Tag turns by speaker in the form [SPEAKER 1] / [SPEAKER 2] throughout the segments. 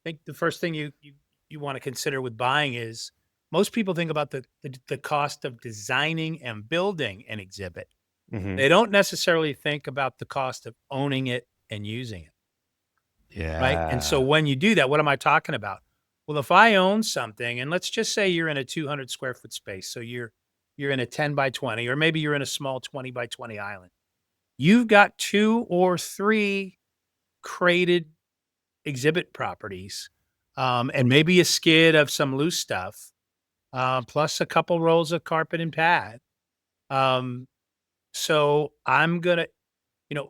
[SPEAKER 1] think the first thing you want to consider with buying is most people think about the cost of designing and building an exhibit.
[SPEAKER 2] Hmm.
[SPEAKER 1] They don't necessarily think about the cost of owning it and using it, right? And so
[SPEAKER 2] Yeah.
[SPEAKER 1] when you do that, what am I talking about? Well, if I own something, and let's just say you're in a 200 square foot space, so you're in a 10 by 20, or maybe you're in a small 20 by 20 island. You've got two or three crated exhibit properties, and maybe a skid of some loose stuff, plus a couple rolls of carpet and pad. Um, so I'm gonna,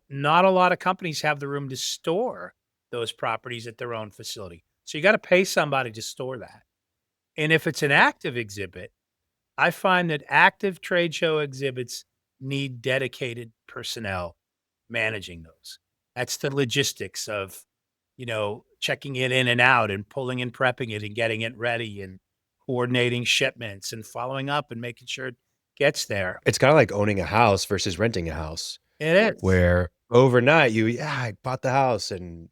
[SPEAKER 1] not a lot of companies have the room to store those properties at their own facility. So you got to pay somebody to store that. And if it's an active exhibit, I find that active trade show exhibits need dedicated personnel managing those. That's the logistics of, checking it in and out and pulling and prepping it and getting it ready and coordinating shipments and following up and making sure it gets there.
[SPEAKER 2] It's kind of like owning a house versus renting a house,
[SPEAKER 1] It is.
[SPEAKER 2] where overnight yeah, I bought the house and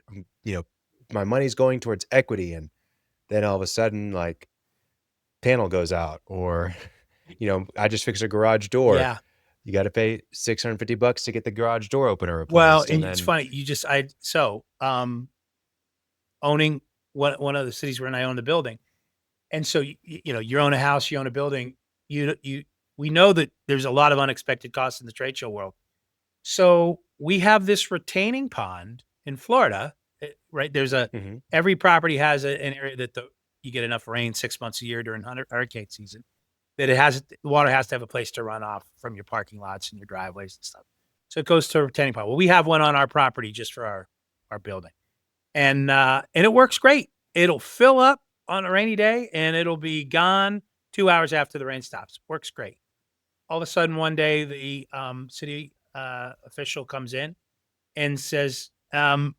[SPEAKER 2] my money's going towards equity, and then all of a sudden, like, panel goes out, or I just fixed a garage door.
[SPEAKER 1] Yeah.
[SPEAKER 2] You got to pay $650 to get the garage door opener
[SPEAKER 1] Well,
[SPEAKER 2] replaced, and
[SPEAKER 1] and it's
[SPEAKER 2] then
[SPEAKER 1] funny, owning one of the cities where I own the building, and so, you own a house, you own a building, you we know that there's a lot of unexpected costs in the trade show world. So, we have this retaining pond in Florida, right?
[SPEAKER 2] Mhm.
[SPEAKER 1] Every property has an area that you get enough rain 6 months a year during hurricane season, that the water has to have a place to run off from your parking lots and your driveways and stuff. So it goes to a retaining pond. Well, we have one on our property just for our building, and it works great. It'll fill up on a rainy day, and it'll be gone 2 hours after the rain stops. Works great. All of a sudden, one day, the city official comes in and says,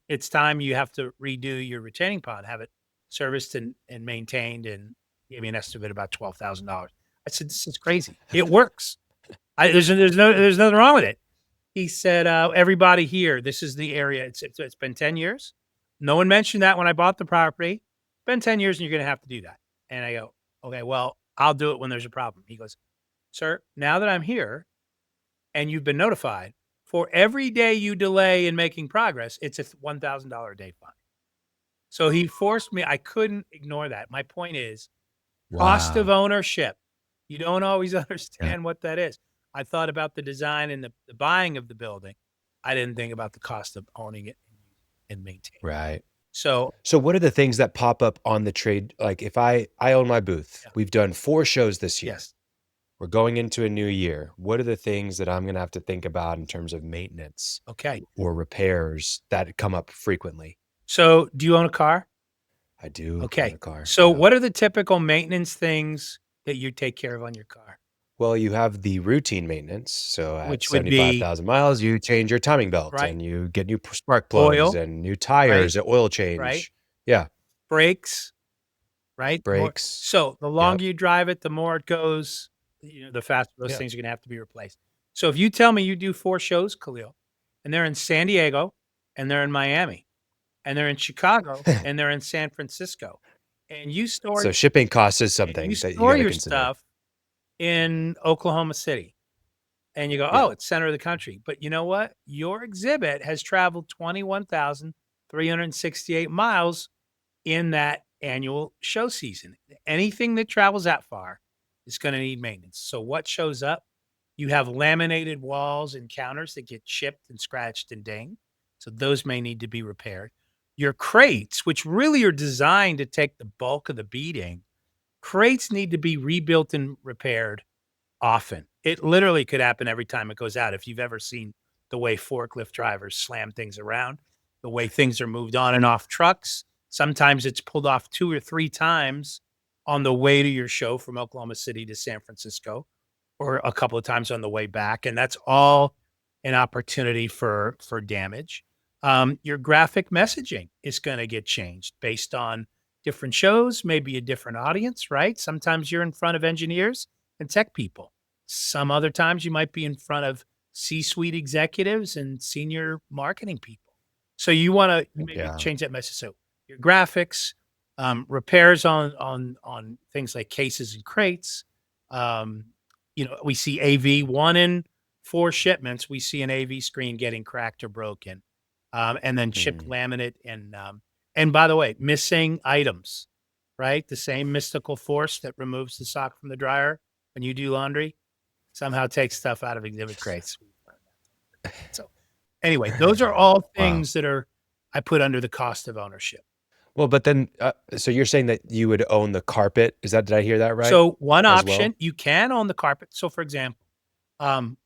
[SPEAKER 1] "It's time you have to redo your retaining pond, have it serviced and maintained," and gave me an estimate about $12,000. I said, "This is crazy. It works. There's nothing wrong with it." He said, "Everybody here, this is the area. It's been 10 years. No one mentioned that when I bought the property. It's been 10 years, and you're going to have to do that." And I go, "Okay, well, I'll do it when there's a problem." He goes, "Sir, now that I'm here and you've been notified, for every day you delay in making progress, it's a $1,000 a day fine." So he forced me. I couldn't ignore that. My point is cost of
[SPEAKER 2] Wow.
[SPEAKER 1] ownership. You don't always
[SPEAKER 2] Yeah.
[SPEAKER 1] understand what that is. I thought about the design and the buying of the building. I didn't think about the cost of owning it and maintaining.
[SPEAKER 2] Right.
[SPEAKER 1] So,
[SPEAKER 2] So what are the things that pop up on the trade? Like, if I own my booth,
[SPEAKER 1] yeah,
[SPEAKER 2] we've done 4 shows this year.
[SPEAKER 1] yes.
[SPEAKER 2] We're going into a new year. What are the things that I'm gonna have to think about in terms of maintenance
[SPEAKER 1] Okay.
[SPEAKER 2] or repairs that come up frequently?
[SPEAKER 1] So, do you own a car?
[SPEAKER 2] I do own
[SPEAKER 1] Okay.
[SPEAKER 2] a car,
[SPEAKER 1] So,
[SPEAKER 2] yeah.
[SPEAKER 1] what are the typical maintenance things that you take care of on your car?
[SPEAKER 2] Well, you have the routine maintenance. So at
[SPEAKER 1] Which would be,
[SPEAKER 2] 75,000 miles, you change your timing belt
[SPEAKER 1] right,
[SPEAKER 2] and you get new spark plugs
[SPEAKER 1] oil,
[SPEAKER 2] and new
[SPEAKER 1] right,
[SPEAKER 2] tires, oil
[SPEAKER 1] right,
[SPEAKER 2] change. Yeah,
[SPEAKER 1] brakes, right?
[SPEAKER 2] brakes.
[SPEAKER 1] The
[SPEAKER 2] Yep.
[SPEAKER 1] longer you drive it, the more it goes, the faster those
[SPEAKER 2] Yeah.
[SPEAKER 1] things are gonna have to be replaced. So if you tell me you do 4 shows, Khalil, and they're in San Diego, and they're in Miami, and they're in Chicago, and they're in San Francisco, and
[SPEAKER 2] So shipping costs is
[SPEAKER 1] you
[SPEAKER 2] something that you
[SPEAKER 1] store
[SPEAKER 2] got to
[SPEAKER 1] your
[SPEAKER 2] consider.
[SPEAKER 1] stuff in Oklahoma City, and you go,
[SPEAKER 2] Yeah.
[SPEAKER 1] "Oh, it's center of the country." But you know what? Your exhibit has traveled 21,368 miles in that annual show season. Anything that travels that far is going to need maintenance. So what shows up? You have laminated walls and counters that get chipped and scratched and dinged. So those may need to be repaired. Your crates, which really are designed to take the bulk of the beating, crates need to be rebuilt and repaired often. It literally could happen every time it goes out. If you've ever seen the way forklift drivers slam things around, the way things are moved on and off trucks, sometimes it's pulled off 2 or 3 times on the way to your show from Oklahoma City to San Francisco, or a couple of times on the way back, and that's all an opportunity for damage. Your graphic messaging is gonna get changed based on different shows, maybe a different audience, right? Sometimes you're in front of engineers and tech people. Some other times you might be in front of C-suite executives and senior marketing people. So you wanna maybe
[SPEAKER 2] Yeah.
[SPEAKER 1] change that message. So your graphics, Repairs on things like cases and crates. Um, we see AV 1 in 4 shipments. We see an AV screen getting cracked or broken, and then chipped
[SPEAKER 2] Mm.
[SPEAKER 1] laminate and by the way, missing items, right? The same mystical force that removes the sock from the dryer when you do laundry somehow takes stuff out of exhibit crates. So anyway, those are all
[SPEAKER 2] Wow.
[SPEAKER 1] things that I put under the cost of ownership.
[SPEAKER 2] Well, but then, so you're saying that you would own the carpet? Did I hear that right
[SPEAKER 1] So one
[SPEAKER 2] as well?
[SPEAKER 1] option, you can own the carpet. So for example,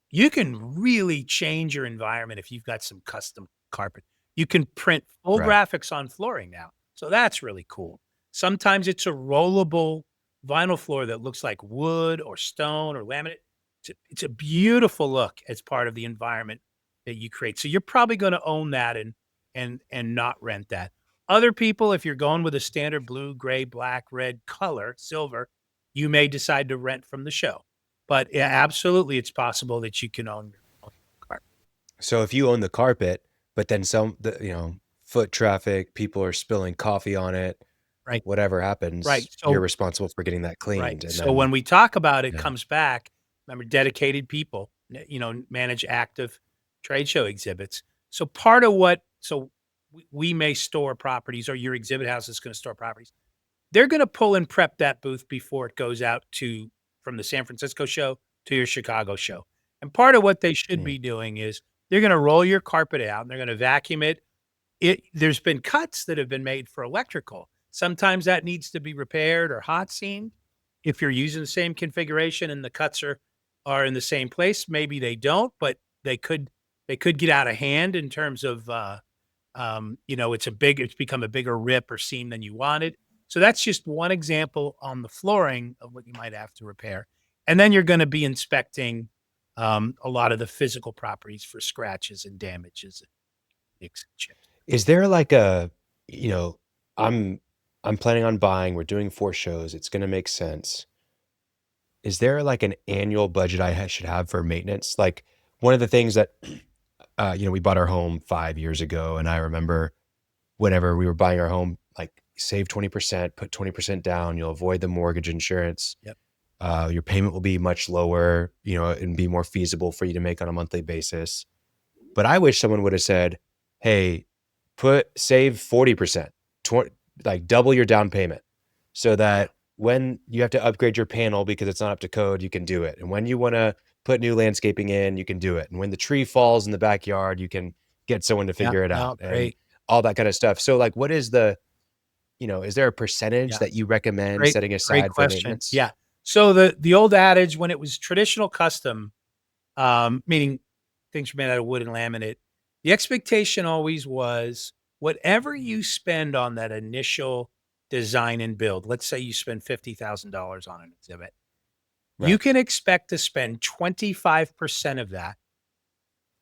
[SPEAKER 1] you can really change your environment if you've got some custom carpet. You can print full
[SPEAKER 2] Right.
[SPEAKER 1] graphics on flooring now. So that's really cool. Sometimes it's a rollable vinyl floor that looks like wood or stone or laminate. It's a beautiful look as part of the environment that you create. So you're probably going to own that and not rent that. Other people, if you're going with a standard blue, gray, black, red color, silver, you may decide to rent from the show. But yeah, absolutely, it's possible that you can own your own car.
[SPEAKER 2] So if you own the carpet, but then foot traffic, people are spilling coffee on it,
[SPEAKER 1] Right,
[SPEAKER 2] whatever
[SPEAKER 1] right.
[SPEAKER 2] happens, you're
[SPEAKER 1] So
[SPEAKER 2] responsible for getting that
[SPEAKER 1] right.
[SPEAKER 2] cleaned, and
[SPEAKER 1] So
[SPEAKER 2] then
[SPEAKER 1] when we talk about it
[SPEAKER 2] yeah.
[SPEAKER 1] comes back, remember dedicated people, manage active trade show exhibits. So part of what so we may store properties or your exhibit house is going to store properties. They're gonna pull and prep that booth before it goes out to from the San Francisco show to your Chicago show. And part of what they should
[SPEAKER 2] Mm.
[SPEAKER 1] be doing is they're gonna roll your carpet out and they're gonna vacuum it. There's been cuts that have been made for electrical. Sometimes that needs to be repaired or hot seamed. If you're using the same configuration and the cuts are in the same place, maybe they don't, but they could get out of hand in terms of it's become a bigger rip or seam than you wanted. So that's just one example on the flooring of what you might have to repair. And then you're going to be inspecting a lot of the physical properties for scratches and damages, nicks and chips.
[SPEAKER 2] Is there like a, you know, I'm I'm planning on buying, we're doing 4 shows, it's gonna make sense. Is there like an annual budget should have for maintenance? Like one of the things that, we bought our home 5 years ago, and I remember whenever we were buying our home, like save 20%, put 20% down, you'll avoid the mortgage insurance.
[SPEAKER 1] Yep.
[SPEAKER 2] Your payment will be much lower, and be more feasible for you to make on a monthly basis. But I wish someone would have said, "Hey, save 40%, like double your down payment so
[SPEAKER 1] Yeah.
[SPEAKER 2] that when you have to upgrade your panel because it's not up to code, you can do it. And when you want to put new landscaping in, you can do it. And when the tree falls in the backyard, you can get someone to
[SPEAKER 1] Yeah.
[SPEAKER 2] figure it out
[SPEAKER 1] No,
[SPEAKER 2] and
[SPEAKER 1] great.
[SPEAKER 2] all that kind of stuff." So like is there a percentage
[SPEAKER 1] Yeah.
[SPEAKER 2] that you recommend
[SPEAKER 1] Great,
[SPEAKER 2] setting
[SPEAKER 1] great
[SPEAKER 2] aside for
[SPEAKER 1] question.
[SPEAKER 2] maintenance?
[SPEAKER 1] Yeah. So the old adage when it was traditional custom, meaning things were made out of wood and laminate, the expectation always was whatever you spend on that initial design and build, let's say you spend $50,000 on an exhibit, you
[SPEAKER 2] Right.
[SPEAKER 1] can expect to spend 25% of that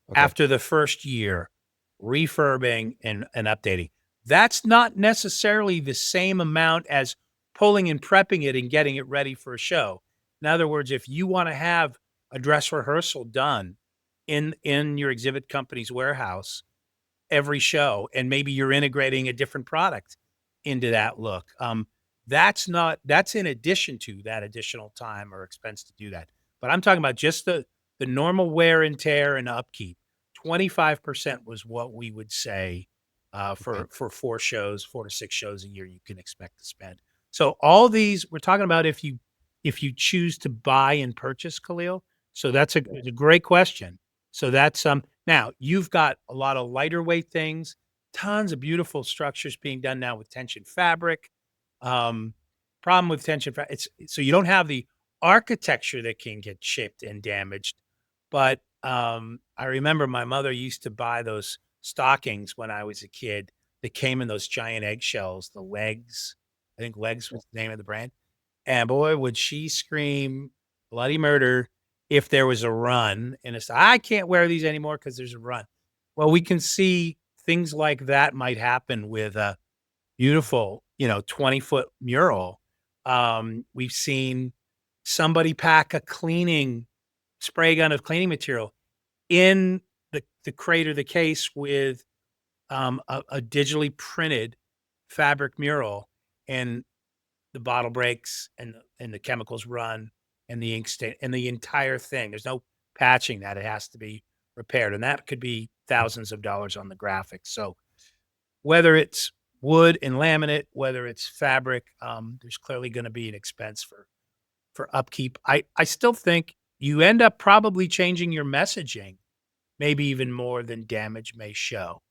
[SPEAKER 2] Okay.
[SPEAKER 1] after the first year refurbing and updating. That's not necessarily the same amount as pulling and prepping it and getting it ready for a show. In other words, if you want to have a dress rehearsal done in your exhibit company's warehouse every show, and maybe you're integrating a different product into that look. That's in addition to that additional time or expense to do that. But I'm talking about just the normal wear and tear and upkeep. 25% was what we would say
[SPEAKER 2] Okay.
[SPEAKER 1] for 4 to 6 shows a year you can expect to spend. So all these we're talking about if you choose to buy and purchase, Khalil. So it's a great question. So that's now you've got a lot of lighter weight things, tons of beautiful structures being done now with tension fabric. Um, Problem with tension fabric, it's so you don't have the architecture that can get chipped and damaged. But I remember my mother used to buy those stockings when I was a kid that came in those giant eggshells, the legs. I think legs was the name of the brand. And boy, would she scream bloody murder if there was a run and it's I can't wear these anymore because there's a run. Well, we can see things like that might happen with a beautiful, 20-foot mural. We've seen somebody pack a cleaning spray gun of cleaning material in the crate or the case with a digitally printed fabric mural. and the bottle breaks and the chemicals run and the ink stain and the entire thing. There's no patching that. It has to be repaired, and that could be thousands of dollars on the graphics. So whether it's wood and laminate, whether it's fabric, there's clearly going to be an expense for upkeep. I still think you end up probably changing your messaging, maybe even more than damage may show.